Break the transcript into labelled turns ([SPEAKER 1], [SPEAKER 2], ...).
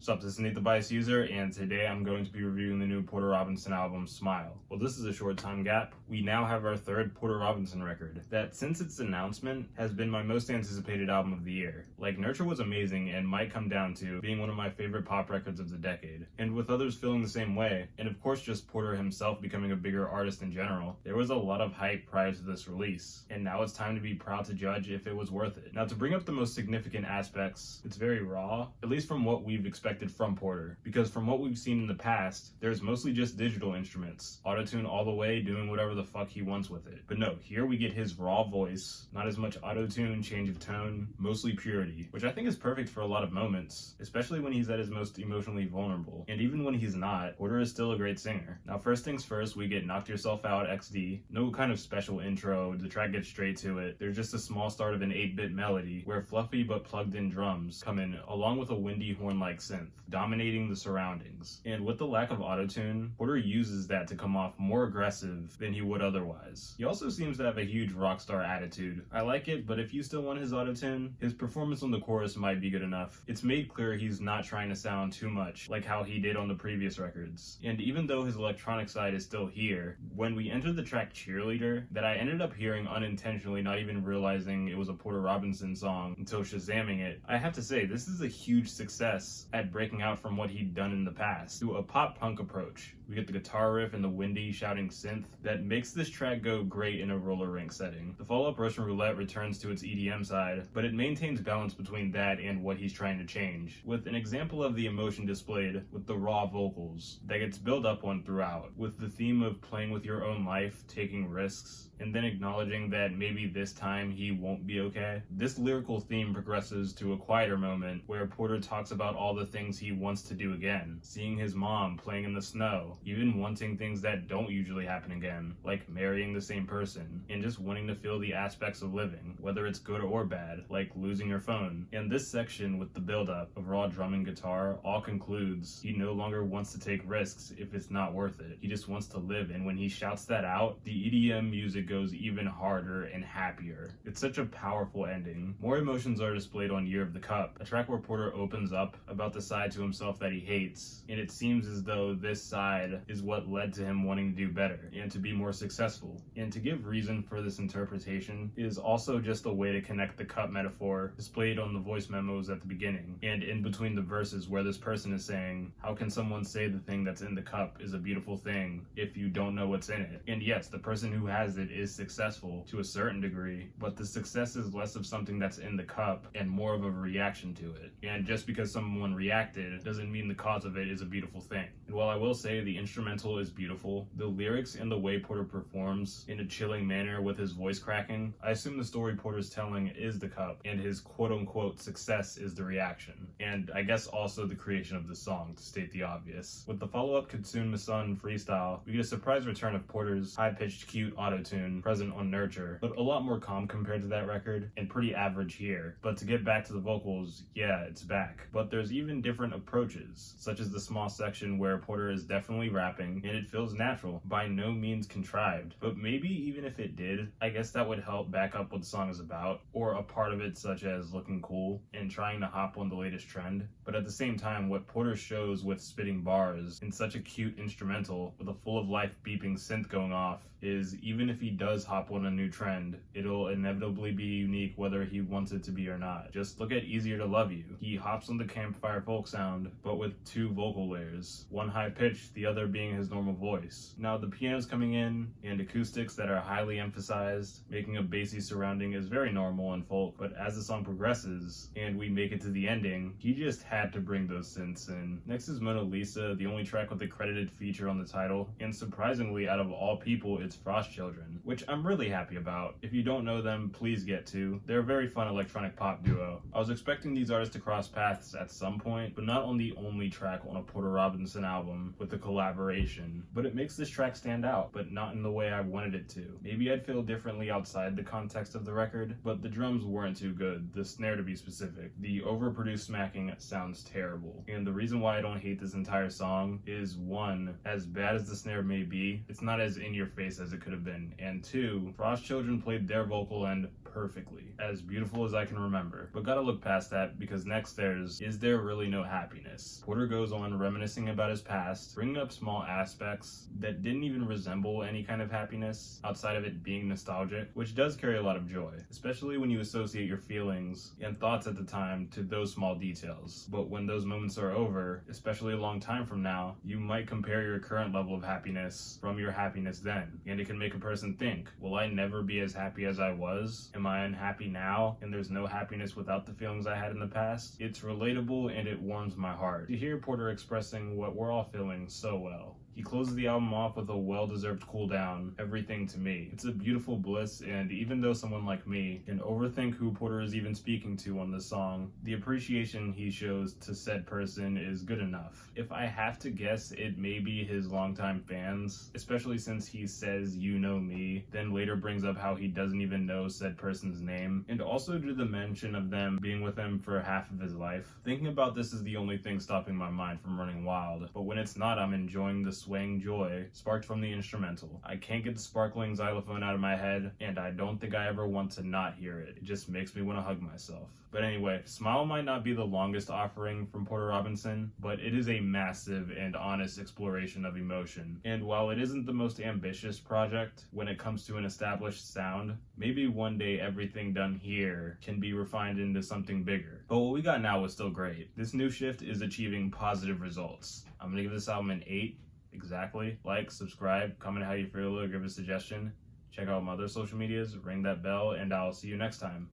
[SPEAKER 1] What's up, this is Nate the Bias User, and today I'm going to be reviewing the new Porter Robinson album, Smile. Well, this is a short time gap. We now have our third Porter Robinson record that, since its announcement, has been my most anticipated album of the year. Like, Nurture was amazing and might come down to being one of my favorite pop records of the decade. And with others feeling the same way, and of course just Porter himself becoming a bigger artist in general, there was a lot of hype prior to this release. And now it's time to be proud to judge if it was worth it. Now, to bring up the most significant aspects, it's very raw, at least from what we've expected from Porter, because from what we've seen in the past, there's mostly just digital instruments, autotune all the way, doing whatever the fuck he wants with it. But no, here we get his raw voice, not as much autotune, change of tone, mostly purity, which I think is perfect for a lot of moments, especially when he's at his most emotionally vulnerable. And even when he's not, Porter is still a great singer. Now, first things first, we get Knocked Yourself Out XD, no kind of special intro, the track gets straight to it. There's just a small start of an 8-bit melody, where fluffy but plugged in drums come in, along with a windy horn-like synth, dominating the surroundings. And with the lack of autotune, Porter uses that to come off more aggressive than he would otherwise. He also seems to have a huge rock star attitude. I like it, but if you still want his autotune, his performance on the chorus might be good enough. It's made clear he's not trying to sound too much like how he did on the previous records. And even though his electronic side is still here, when we enter the track Cheerleader, that I ended up hearing unintentionally, not even realizing it was a Porter Robinson song until Shazamming it, I have to say, this is a huge success at breaking out from what he'd done in the past to a pop-punk approach. We get the guitar riff and the windy shouting synth that makes this track go great in a roller rink setting. The follow-up Russian Roulette returns to its EDM side, but it maintains balance between that and what he's trying to change, with an example of the emotion displayed with the raw vocals that gets built up on throughout, with the theme of playing with your own life, taking risks, and then acknowledging that maybe this time he won't be okay. This lyrical theme progresses to a quieter moment where Porter talks about all the things he wants to do again, seeing his mom playing in the snow, even wanting things that don't usually happen again, like marrying the same person, and just wanting to feel the aspects of living, whether it's good or bad, like losing your phone. And this section with the build-up of raw drum and guitar all concludes he no longer wants to take risks if it's not worth it. He just wants to live, and when he shouts that out, the EDM music goes even harder and happier. It's such a powerful ending. More emotions are displayed on Year of the Cup, a track where Porter opens up about the side to himself that he hates, and it seems as though this side is what led to him wanting to do better and to be more successful. And to give reason for this interpretation is also just a way to connect the cup metaphor displayed on the voice memos at the beginning and in between the verses, where this person is saying, how can someone say the thing that's in the cup is a beautiful thing if you don't know what's in it? And yes, the person who has it is successful to a certain degree, but the success is less of something that's in the cup and more of a reaction to it. And just because someone reacted doesn't mean the cause of it is a beautiful thing. And while I will say the instrumental is beautiful, the lyrics and the way Porter performs in a chilling manner with his voice cracking, I assume the story Porter's telling is the cup and his quote-unquote success is the reaction. And I guess also the creation of the song, to state the obvious. With the follow-up Consume Sun freestyle, we get a surprise return of Porter's high-pitched cute autotune present on Nurture, but a lot more calm compared to that record and pretty average here. But to get back to the vocals, yeah, it's back. But there's even different approaches, such as the small section where Porter is definitely rapping and it feels natural, by no means contrived. But maybe even if it did, I guess that would help back up what the song is about, or a part of it such as looking cool and trying to hop on the latest trend. But at the same time, what Porter shows with spitting bars in such a cute instrumental with a full of life beeping synth going off is even if he does hop on a new trend, it'll inevitably be unique whether he wants it to be or not. Just look at Easier to Love You. He hops on the campfire folk sound, but with two vocal layers, one high pitched, the other being his normal voice. Now the piano's coming in and acoustics that are highly emphasized, making a bassy surrounding is very normal in folk, but as the song progresses and we make it to the ending, he just had to bring those synths in. Next is Mona Lisa, the only track with a credited feature on the title, and surprisingly out of all people it's Frost Children, which I'm really happy about. If you don't know them, please get to. They're a very fun electronic pop duo. I was expecting these artists to cross paths at some point, but not on the only track on a Porter Robinson album with a collaboration. But it makes this track stand out, but not in the way I wanted it to. Maybe I'd feel differently outside the context of the record, but the drums weren't too good, the snare to be specific. The overproduced smacking sounds terrible. And the reason why I don't hate this entire song is, one, as bad as the snare may be, it's not as in your face as it could have been, and two, Frost Children played their vocal end perfectly, as beautiful as I can remember. But gotta look past that, because next there's Is There Really No Happiness? Porter goes on reminiscing about his past, bringing up small aspects that didn't even resemble any kind of happiness outside of it being nostalgic, which does carry a lot of joy, especially when you associate your feelings and thoughts at the time to those small details. But when those moments are over, especially a long time from now, you might compare your current level of happiness from your happiness then, and it can make a person think, will I never be as happy as I was? Am I unhappy now and there's no happiness without the feelings I had in the past? It's relatable and it warms my heart to hear Porter expressing what we're all feeling so well. He closes the album off with a well-deserved cool down, Everything to Me. It's a beautiful bliss, and even though someone like me can overthink who Porter is even speaking to on this song, the appreciation he shows to said person is good enough. If I have to guess, it may be his longtime fans, especially since he says, "You know me," then later brings up how he doesn't even know said person's name, and also due to the mention of them being with him for half of his life. Thinking about this is the only thing stopping my mind from running wild, but when it's not, I'm enjoying the swaying joy sparked from the instrumental. I can't get the sparkling xylophone out of my head, and I don't think I ever want to not hear it. It just makes me want to hug myself. But anyway, Smile might not be the longest offering from Porter Robinson, but it is a massive and honest exploration of emotion. And while it isn't the most ambitious project when it comes to an established sound, maybe one day everything done here can be refined into something bigger. But what we got now was still great. This new shift is achieving positive results. I'm gonna give this album an 8. Exactly. Like, subscribe, comment how you feel, or give a suggestion. Check out my other social medias, ring that bell, and I'll see you next time.